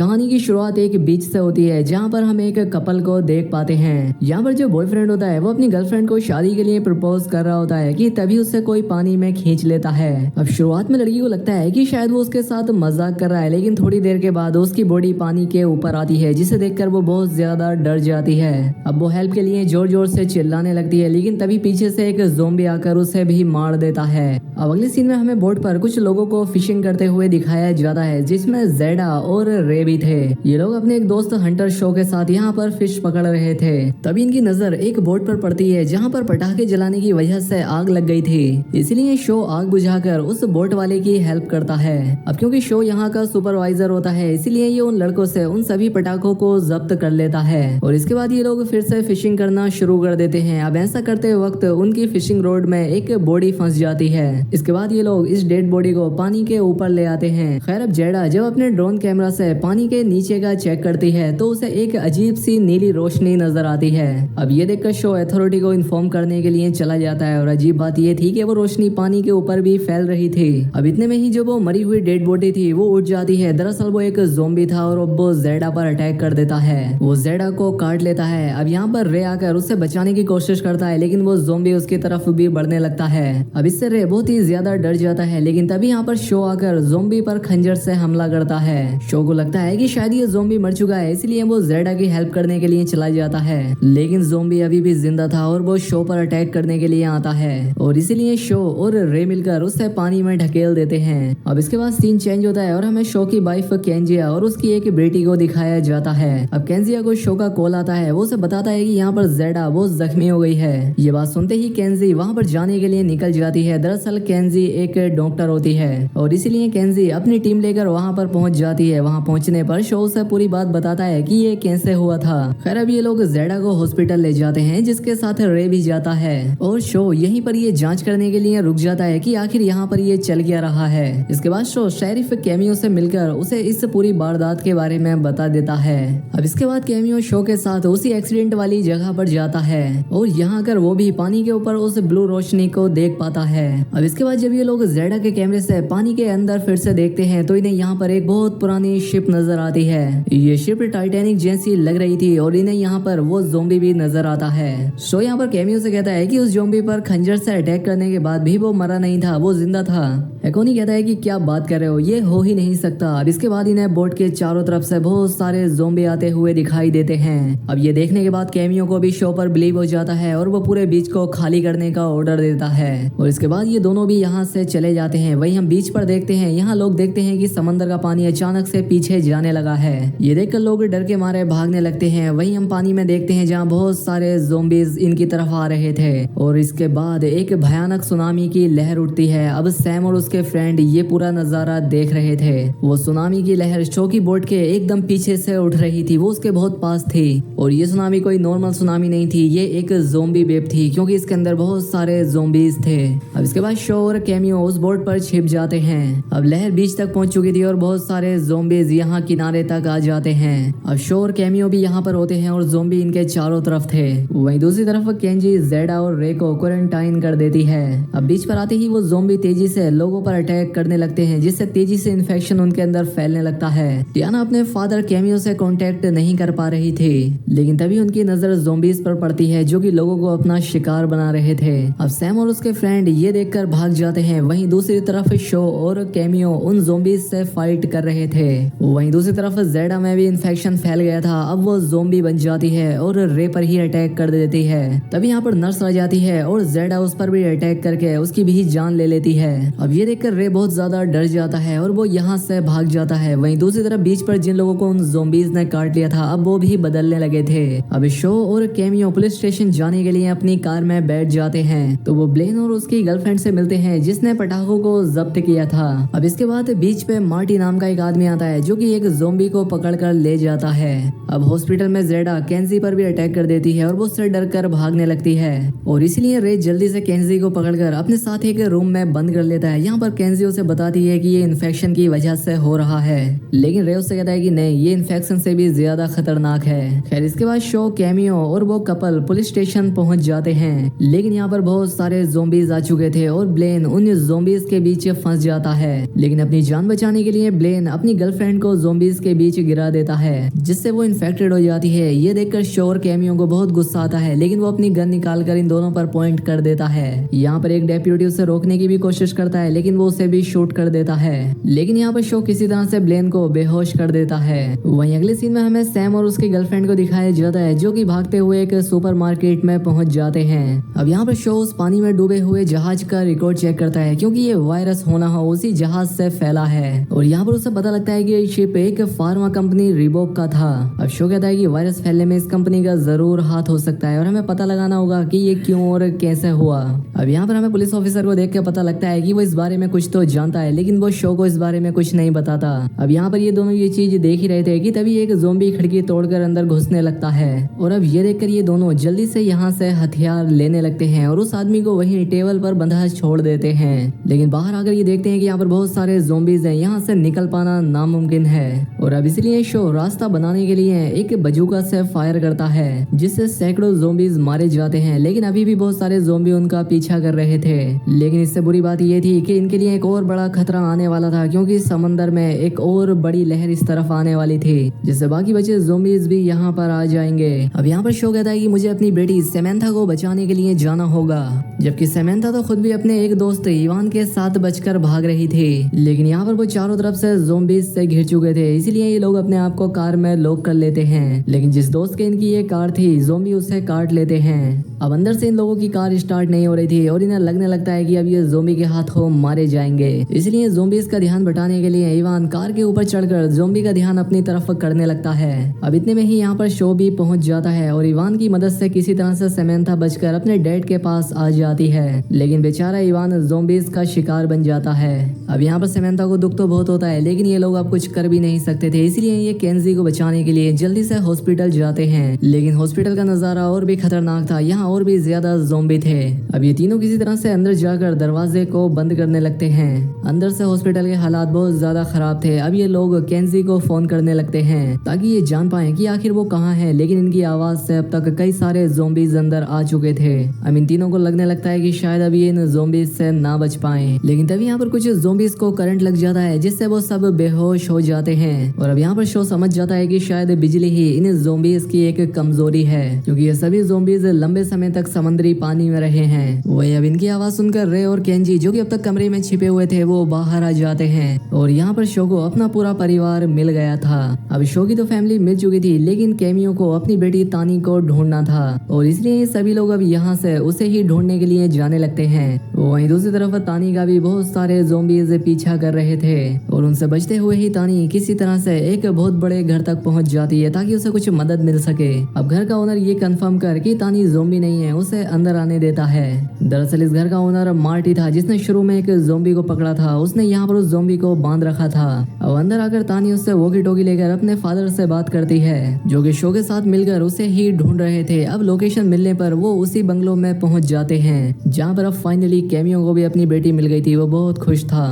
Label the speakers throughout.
Speaker 1: कहानी की शुरुआत एक बीच से होती है जहाँ पर हम एक कपल को देख पाते हैं। यहाँ पर जो बॉयफ्रेंड होता है वो अपनी गर्लफ्रेंड को शादी के लिए प्रपोज कर रहा होता है कि तभी उससे कोई पानी में खींच लेता है। अब शुरुआत में लड़की को लगता है कि शायद वो उसके साथ मजाक कर रहा है, लेकिन थोड़ी देर के बाद उसकी बॉडी पानी के ऊपर आती है जिसे देखकर वो बहुत ज्यादा डर जाती है। अब वो हेल्प के लिए जोर जोर से चिल्लाने लगती है, लेकिन तभी पीछे से एक ज़ोंबी आकर उसे भी मार देता है। अब अगले सीन में हमें बोट पर कुछ लोगों को फिशिंग करते हुए दिखाया जाता है, जिसमें जेडा और रे भी थे। ये लोग अपने एक दोस्त हंटर शो के साथ यहाँ पर फिश पकड़ रहे थे। तभी इनकी नजर एक बोट पर पड़ती है जहाँ पर पटाखे जलाने की वजह से आग लग गई थी, इसलिए शो आग बुझाकर उस बोट वाले की हेल्प करता है। अब क्योंकि शो यहाँ का सुपरवाइजर होता है, इसलिए ये उन लड़कों से उन सभी पटाखों को जब्त कर लेता है और इसके बाद ये लोग फिर से फिशिंग करना शुरू कर देते हैं। अब ऐसा करते वक्त उनकी फिशिंग रोड में एक बॉडी फंस जाती है। इसके बाद ये लोग इस डेड बॉडी को पानी के ऊपर ले आते हैं। खैर अब जेडा जब अपने ड्रोन कैमरा से पानी के नीचे का चेक करती है तो उसे एक अजीब सी नीली रोशनी नजर आती है। अब ये देखकर शो अथॉरिटी को इन्फॉर्म करने के लिए चला जाता है और अजीब बात ये थी कि वो रोशनी पानी के ऊपर भी फैल रही थी। अब इतने में ही जो वो मरी हुई डेड बॉडी थी वो उठ जाती है। दरअसल वो एक ज़ोंबी था और वो जेडा पर अटैक कर देता है। वो जेडा को काट लेता है। अब यहाँ पर रे आकर उसे बचाने की कोशिश करता है, लेकिन वो ज़ोंबी उसकी तरफ भी बढ़ने लगता है। अब इससे रे बहुत ही ज्यादा डर जाता है, लेकिन तभी यहाँ पर शो आकर ज़ोंबी पर खंजर से हमला करता है। शो को लगता है कि शायद ये ज़ोंबी मर चुका है, इसलिए वो जेडा की हेल्प करने के लिए चला जाता है, लेकिन ज़ोंबी अभी भी जिंदा था और वो शो पर अटैक करने के लिए आता है और इसीलिए शो और रे मिलकर उसे पानी में ढकेल देते हैं। अब इसके बाद सीन चेंज होता है और हमें शो की वाइफ केंजिया और उसकी एक बेटी को दिखाया जाता है। अब केंजिया को शो का कॉल आता है, वो उसे बताता है कि यहाँ पर जेडा बहुत जख्मी हो गई है। ये बात सुनते ही केंजी वहाँ पर जाने के लिए निकल जाती है। दरअसल केंजी एक डॉक्टर होती है और इसीलिए केंजी अपनी टीम लेकर वहाँ पर पहुँच जाती है। वहाँ पहुँचने पर शो से पूरी बात बताता है कि ये कैसे हुआ था। खैर अब ये लोग जेडा को हॉस्पिटल ले जाते हैं, जिसके साथ रे भी जाता है और शो यहीं पर ये जांच करने के लिए रुक जाता है कि आखिर यहाँ पर ये चल क्या रहा है। इसके बाद शो शेरिफ कैमियो से मिलकर उसे इस पूरी वारदात के बारे में बता देता है। अब इसके बाद कैमियो शो के साथ उसी एक्सीडेंट वाली जगह पर जाता है और यहाँ आकर वो भी पानी के ऊपर उस ब्लू रोशनी को देख पाता है। अब इसके बाद जब ये लोग जेडा के कैमरे से पानी के अंदर फिर से देखते हैं तो इन्हें यहाँ पर एक बहुत पुरानी शिप नजर आती है। ये शिप टाइटैनिक जैसी लग रही थी और इन्हें यहाँ पर वो ज़ोंबी भी नजर आता है। शो यहाँ पर कैमियो से कहता है कि उस ज़ोंबी पर खंजर से अटैक करने के बाद भी वो मरा नहीं था, वो जिंदा था। एकोनी कहता है कि क्या बात कर रहे हो, ये हो ही नहीं सकता। अब इसके बाद इन्हें बोट के चारों तरफ से बहुत सारे ज़ोंबी आते हुए दिखाई देते हैं। अब ये देखने के बाद कैमियो को भी शो पर बिलीव हो जाता है और वो पूरे बीच को खाली करने का ऑर्डर देता है और इसके बाद ये दोनों भी यहाँ से चले जाते हैं। वहीं हम बीच पर देखते हैं, यहाँ लोग देखते हैं कि समंदर का पानी अचानक से पीछे जाने लगा है। ये देखकर लोग डर के मारे भागने लगते हैं। वहीं हम पानी में देखते हैं जहाँ बहुत सारे ज़ोंबीज इनकी तरफ आ रहे थे और इसके बाद एक भयानक सुनामी की लहर उठती है। अब सैम और उसके फ्रेंड ये पूरा नजारा देख रहे थे। वो सुनामी की लहर शो की बोट के एकदम पीछे से उठ रही थी, वो उसके बहुत पास थी और ये सुनामी कोई नॉर्मल सुनामी नहीं थी, ये एक ज़ोंबी वेव थी क्योंकि इसके अंदर बहुत सारे ज़ोंबीज थे। अब इसके बाद शो और कैमियो उस बोट पर छिप जाते हैं। अब लहर बीच तक पहुंच चुकी थी और बहुत सारे ज़ोंबीज यहाँ किनारे तक आ जाते हैं। अब शो और कैमियो भी यहाँ पर होते हैं और ज़ोंबी इनके चारों तरफ थे। वहीं दूसरी तरफ केंजी जेडा और रे को क्वारंटाइन कर देती है। अब बीच पर आते ही वो ज़ोंबी तेजी से लोगों पर अटैक करने लगते हैं, जिससे तेजी से इन्फेक्शन उनके अंदर फैलने लगता है। टियाना अपने फादर कैमियो से कांटेक्ट नहीं कर पा रही थी, लेकिन तभी उनकी नजर ज़ोंबीज पर पड़ती है जो कि लोगों को अपना शिकार बना रहे थे। अब सैम और उसके फ्रेंड ये देखकर भाग जाते हैं। वहीं दूसरी तरफ शो और कैमियो उन ज़ोंबीज से फाइट कर रहे थे। वहीं दूसरी तरफ जेडा में भी इन्फेक्शन फैल गया था। अब वो ज़ोंबी बन जाती है और रे पर ही अटैक कर देती है। तभी यहाँ पर नर्स आ जाती है और जेडा उस पर भी अटैक करके उसकी भी जान ले लेती है। अब ये देखकर रे बहुत ज्यादा डर जाता है और वो यहाँ से भाग जाता है। वहीं दूसरी तरफ बीच पर जिन लोगों को उन ज़ोंबीज ने काट लिया था अब वो भी बदलने लगे थे। अब शो और कैमियो पुलिस स्टेशन जाने के लिए अपनी कार में बैठ जाते हैं तो वो ब्लेन और उसकी गर्लफ्रेंड से मिलते हैं जिसने पटाखों को जब्त किया था। अब इसके बाद बीच पे मार्टी नाम का एक आदमी आता है जो कि एक ज़ोंबी को पकड़ कर ले जाता है। अब हॉस्पिटल में जेडा केंजी पर भी अटैक कर देती है और वो उससे डर कर भागने लगती है और इसलिए रे जल्दी से केंजी को पकड़कर अपने साथ एक रूम में बंद कर लेता है। यहाँ पर केंजी उसे बताती है कि ये इन्फेक्शन की वजह से हो रहा है, लेकिन रे उससे कहता है कि नहीं, ये इन्फेक्शन से भी ज्यादा खतरनाक है। खैर इसके बाद शो, कैमियो और वो कपल पुलिस स्टेशन पहुंच जाते हैं, लेकिन यहाँ पर बहुत सारे ज़ोंबीज आ चुके थे और ब्लेन उन ज़ोंबीज के बीच फंस जाता है। लेकिन अपनी जान बचाने के लिए ब्लेन अपनी गर्लफ्रेंड को ज़ॉम्बीज के बीच गिरा देता है, जिससे वो इन्फेक्टेड हो जाती है। ये देखकर शो और कैमियो को बहुत गुस्सा आता है, लेकिन वो अपनी गन निकाल कर इन दोनों पर पॉइंट कर देता है। यहाँ पर एक डेप्यूटी उसे रोकने की भी कोशिश करता है, लेकिन वो उसे भी शूट कर देता है। लेकिन यहाँ पर शो किसी तरह से ब्लेन को बेहोश कर देता है। वहीं अगले सीन में हमें सैम और उसकी गर्लफ्रेंड को दिखाया जाता है, जो कि भागते हुए एक सुपरमार्केट में पहुंच जाते हैं। अब यहाँ पर शो उस पानी में डूबे हुए जहाज का रिकॉर्ड चेक करता है, क्योंकि ये वायरस होना हो उसी जहाज से फैला है। और यहाँ पर उसे पता लगता है कि ये शिप एक फार्मा कंपनी रिबोक का था। अब शो कहता है कि वायरस फैलने में इस कंपनी का जरूर हाथ हो सकता है और हमें पता लगाना होगा कि ये क्यों और कैसे हुआ। अब यहाँ पर हमें पुलिस ऑफिसर को देख के पता लगता है कि वो इस बारे में कुछ तो जानता है, लेकिन वो शो को इस बारे में कुछ नहीं बताता। अब यहाँ पर ये दोनों ये चीज देख ही रहे थे कि तभी एक ज़ॉम्बी खिड़की तोड़कर अंदर घुसने लगता है। और अब ये देखकर ये दोनों जल्दी से यहाँ से हथियार लेने लगते हैं और उस आदमी को वहीं टेबल पर बंधा छोड़ देते हैं। लेकिन बाहर आकर ये देखते हैं कि यहाँ पर बहुत सारे ज़ॉम्बीज हैं, यहाँ से निकल पाना नामुमकिन है। और अब इसलिए शो रास्ता बनाने के लिए एक बजूका से फायर करता है, जिससे सैकड़ों ज़ॉम्बीज मारे जाते हैं। लेकिन अभी भी बहुत सारे ज़ॉम्बी उनका पीछा कर रहे थे। लेकिन इससे बुरी बात ये थी कि इनके लिए एक और बड़ा खतरा आने वाला था, क्योंकि समंदर में एक और बड़ी लहर इस तरफ आने वाली थी, जिससे बाकी बचे ज़ॉम्बीज भी यहाँ पर आ जाएंगे। अब यहाँ पर शो कहता है कि मुझे अपनी बेटी सैमंथा को बचाने के लिए जाना होगा, जबकि सैमंथा तो खुद भी अपने एक दोस्त इवान के साथ बचकर भाग रही थी। लेकिन यहाँ पर वो चारों तरफ से ज़ॉम्बीज से घिर चुके थे, इसलिए ये लोग अपने आप को कार में लॉक कर लेते हैं। लेकिन जिस दोस्त के इनकी ये कार थी, ज़ॉम्बी उसे काट लेते हैं। अब अंदर से इन लोगों की कार स्टार्ट नहीं हो रही थी और इन्हें लगने लगता है कि अब ये ज़ॉम्बी के हाथों मारे जाएंगे। इसलिए ज़ॉम्बीज का ध्यान बटाने के लिए इवान कार के ऊपर चढ़कर ज़ॉम्बी का ध्यान अपनी तरफ करने लगता है। अब इतने में ही यहाँ पर शो भी पहुंच जाता है और इवान की मदद से किसी तरह से सैमंथा बचकर अपने डैड के पास आ जाती है। लेकिन बेचारा इवान ज़ॉम्बीज का शिकार बन जाता है। अब यहाँ पर सैमंथा को दुख तो बहुत होता है, लेकिन ये लोग अब कुछ कर भी नहीं सकते थे, इसलिए ये केंजी को बचाने के लिए जल्दी से हॉस्पिटल जाते हैं। लेकिन हॉस्पिटल का नजारा और भी खतरनाक था, यहाँ और भी ज्यादा ज़ॉम्बी थे। अब ये तीनों किसी तरह से अंदर जाकर दरवाजे को बंद करने लगते हैं। अंदर से हॉस्पिटल के हालात बहुत ज्यादा खराब थे। अब ये लोग केंजी को फोन करने लगते हैं ताकि ये जान पाए कि आखिर वो कहाँ है, लेकिन इनकी आवाज से अब तक कई सारे ज़ॉम्बीज अंदर आ चुके थे। अब इन तीनों को लगने लगता है कि शायद अभी इन ज़ॉम्बीज से ना बच पाए। लेकिन तभी यहाँ पर कुछ ज़ॉम्बीज को करंट लग जाता है, जिससे वो सब बेहोश हो जाते हैं। और अब यहाँ पर शो समझ जाता है कि शायद बिजली ही इन ज़ॉम्बीज की एक कमजोरी है, क्योंकि ये सभी ज़ॉम्बीज लंबे समय तक समुद्री पानी में रहे हैं। वही अब इनकी आवाज सुनकर रे और केंजी, जो कि अब तक कमरे में छिपे हुए थे, वो बाहर आ जाते हैं। और यहाँ पर शो को अपना पूरा परिवार मिल गया था। अब शो की तो फैमिली मिल चुकी थी, लेकिन कैमियो को अपनी बेटी तानी को ढूंढना था, और इसलिए सभी लोग अब यहाँ से उसे ही ढूंढने के लिए जाने लगते हैं। वहीं दूसरी तरफ तानी का भी बहुत सारे ज़ॉम्बीज पीछा कर रहे थे, और उनसे बचते हुए ही तानी किसी तरह से एक बहुत बड़े घर तक पहुंच जाती है ताकि उसे कुछ मदद मिल सके। अब घर का ओनर ये कंफर्म कर कि तानी ज़ॉम्बी नहीं है, उसे अंदर आने देता है। दरअसल इस घर का ओनर मार्टी था, जिसने शुरू में एक ज़ॉम्बी को पकड़ा था। उसने यहाँ पर उस ज़ॉम्बी को बांध रखा था। अब अंदर आकर तानी उससे वॉकी टॉकी लेकर अपने फादर से बात करती है, जो कि शो के साथ मिलकर उसे ही ढूंढ रहे थे। अब लोकेशन मिलने पर वो उसी बंगलो में पहुंच जाते हैं, जहाँ पर अब फाइनली कैमियो को भी अपनी बेटी मिल गई थी। वो बहुत खुश था।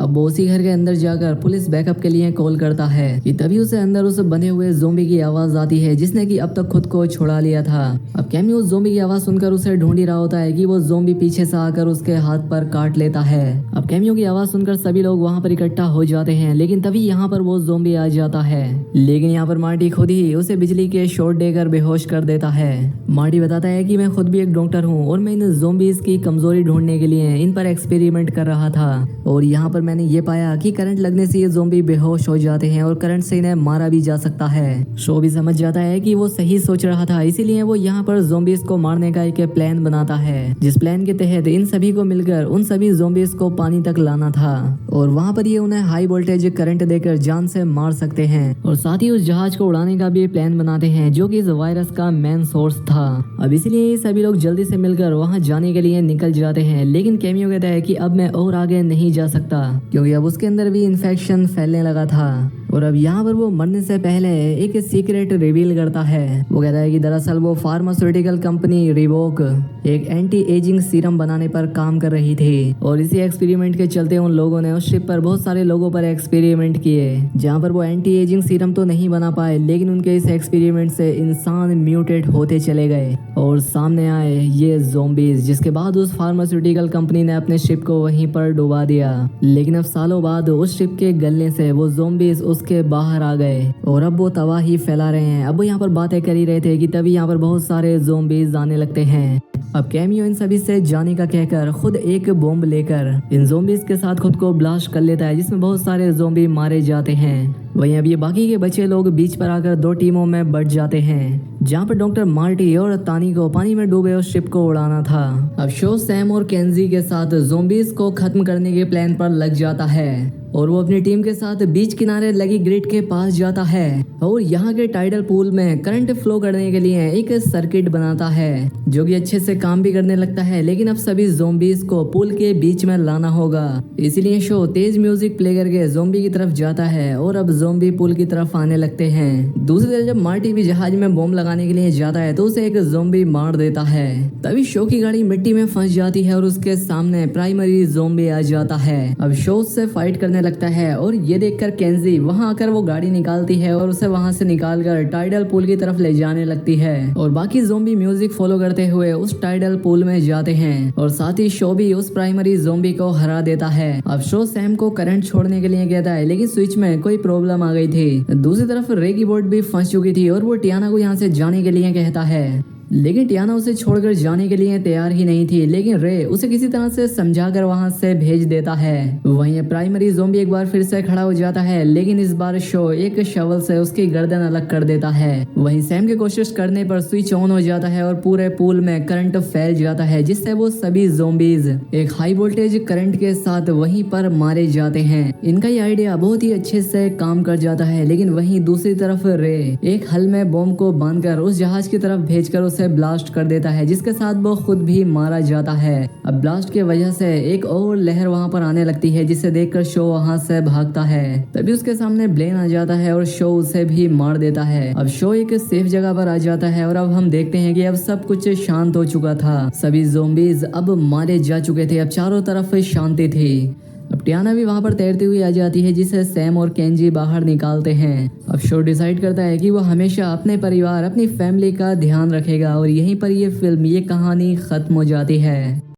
Speaker 1: अब वो उसी घर के अंदर जाकर पुलिस बैकअप के लिए कॉल करता है कि तभी उसे अंदर उस बंधे हुए ज़ॉम्बी की आवाज आती है, जिसने कि अब तक खुद को छुड़ा लिया था। अब कैमियो ज़ॉम्बी की आवाज सुनकर उसे ढूंढ ही रहा होता है कि वो ज़ॉम्बी पीछे से आकर उसके हाथ पर काट लेता है। अब कैमियो की आवाज सुनकर सभी लोग वहाँ पर इकट्ठा हो जाते हैं, लेकिन तभी यहाँ पर वो ज़ॉम्बी आ जाता है। लेकिन यहाँ पर मार्टी खुद ही उसे बिजली के शॉट देकर बेहोश कर देता है। मार्टी बताता है कि मैं खुद भी एक डॉक्टर हूँ और मैं इन ज़ॉम्बीज की कमजोरी ढूंढने के लिए इन पर एक्सपेरिमेंट कर रहा था, और यहाँ पर मैंने ये पाया कि करंट लगने से ये ज़ॉम्बी बेहोश हो जाते हैं और करंट से इन्हें मारा भी जा सकता है। शो भी समझ जाता है कि वो सही सोच रहा था, इसीलिए वो यहाँ पर ज़ॉम्बीज को मारने का एक प्लान बनाता है, जिस प्लान के तहत इन सभी को मिलकर उन सभी ज़ॉम्बीज को पानी तक लाना था, और वहाँ पर ये उन्हें हाई वोल्टेज करंट देकर जान से मार सकते हैं। और साथ ही उस जहाज को उड़ाने का भी प्लान बनाते हैं, जो कि इस वायरस का मेन सोर्स था। अब इसलिए सभी लोग जल्दी से मिलकर वहाँ जाने के लिए निकल जाते हैं। लेकिन कैमियो कहता है कि अब मैं और आगे नहीं जा सकता, क्योंकि अब उसके अंदर भी इन्फेक्शन फैलने लगा था। और अब यहाँ पर वो मरने से पहले एक सीक्रेट रिवील करता है। वो कहता है कि दरअसल वो फार्मास्यूटिकल कंपनी रिबोक एक एंटी एजिंग सीरम बनाने पर काम कर रही थी, और इसी एक्सपेरिमेंट के चलते उन लोगों ने उस शिप पर बहुत सारे लोगों पर एक्सपेरिमेंट किए, जहाँ पर वो एंटी एजिंग सीरम तो नहीं बना पाए, लेकिन उनके इस एक्सपेरिमेंट से इंसान म्यूटेट होते चले गए और सामने आए ये ज़ॉम्बीज, जिसके बाद उस फार्मास्यूटिकल कंपनी ने अपने शिप को वहीं पर डुबा दिया। लेकिन अब सालों बाद उस शिप के गलने से वो ज़ॉम्बी ज़ॉम्बीज उसके बाहर आ गए और अब वो तबाही फैला रहे हैं। अब वो यहाँ पर बातें कर ही रहे थे कि तभी यहाँ पर बहुत सारे ज़ॉम्बीज आने लगते हैं। अब कैमियो इन सभी से जाने का कहकर खुद एक बॉम्ब लेकर इन ज़ॉम्बीज के साथ खुद को ब्लास्ट कर लेता है, जिसमें बहुत सारे ज़ॉम्बी मारे जाते हैं। वहीं अब ये बाकी के बच्चे लोग बीच पर आकर दो टीमों में बंट जाते हैं, जहाँ पर डॉक्टर मार्टी और तानी को पानी में डूबे उस शिप को उड़ाना था। अब शो सैम और केंजी के साथ ज़ॉम्बीज को खत्म करने के प्लान पर लग जाता है और वो अपनी टीम के साथ बीच किनारे लगी ग्रिड के पास जाता है और यहाँ के टाइडल पूल में करंट फ्लो करने के लिए एक सर्किट बनाता है, जो कि अच्छे से काम भी करने लगता है। लेकिन अब सभी ज़ॉम्बीज को पूल के बीच में लाना होगा, इसीलिए शो तेज म्यूजिक प्ले करके ज़ॉम्बी की तरफ जाता है और अब ज़ॉम्बी पूल की तरफ आने लगते हैं। दूसरी तरफ जब मार्टी भी जहाज में बॉम्ब लगाने के लिए जाता है तो उसे एक ज़ॉम्बी मार देता है। तभी शो की गाड़ी मिट्टी में फंस जाती है और उसके सामने प्राइमरी ज़ॉम्बी आ जाता है। अब शो उससे फाइट करने लगता है और ये देखकर केंजी वहां आकर वो गाड़ी निकालती है और उसे वहां से निकालकर टाइडल पूल की तरफ ले जाने लगती है और बाकी ज़ॉम्बी म्यूजिक फॉलो करते हुए उस टाइडल पूल में जाते हैं और साथ ही शो भी उस प्राइमरी ज़ॉम्बी को हरा देता है। अब शो सैम को करंट छोड़ने के लिए कहता है, लेकिन स्विच में कोई प्रॉब्लम आ गई थी। दूसरी तरफ रे की बोट भी फंस चुकी थी और वो टियाना को यहाँ से जाने के लिए कहता है, लेकिन टियाना उसे छोड़कर जाने के लिए तैयार ही नहीं थी। लेकिन रे उसे किसी तरह से समझाकर वहां से भेज देता है। वहीं प्राइमरी ज़ॉम्बी एक बार फिर से खड़ा हो जाता है, लेकिन इस बार शो एक शवल से उसकी गर्दन अलग कर देता है। वहीं सैम की कोशिश करने पर स्विच ऑन हो जाता है और पूरे पूल में करंट फैल जाता है, जिससे वो सभी ज़ॉम्बीज एक हाई वोल्टेज करंट के साथ वहीं पर मारे जाते हैं। इनका ये आइडिया बहुत ही अच्छे से काम कर जाता है। लेकिन वहीं दूसरी तरफ रे एक हल में बॉम्ब को बांधकर उस जहाज की तरफ भेजकर उसे ब्लास्ट कर देता है, जिसके साथ वो खुद भी मारा जाता है। अब ब्लास्ट की वजह से एक और लहर वहां पर आने लगती है, जिसे देखकर शो वहां से भागता है। तभी उसके सामने ब्लेन आ जाता है और शो उसे भी मार देता है। अब शो एक सेफ जगह पर आ जाता है और अब हम देखते हैं कि अब सब कुछ शांत हो चुका था। सभी ज़ॉम्बीज अब मारे जा चुके थे, अब चारों तरफ शांति थी। अब टियाना भी वहां पर तैरती हुई आ जाती है, जिसे सैम और केंजी बाहर निकालते हैं। अब शो डिसाइड करता है कि वो हमेशा अपने परिवार अपनी फैमिली का ध्यान रखेगा और यहीं पर ये फिल्म ये कहानी खत्म हो जाती है।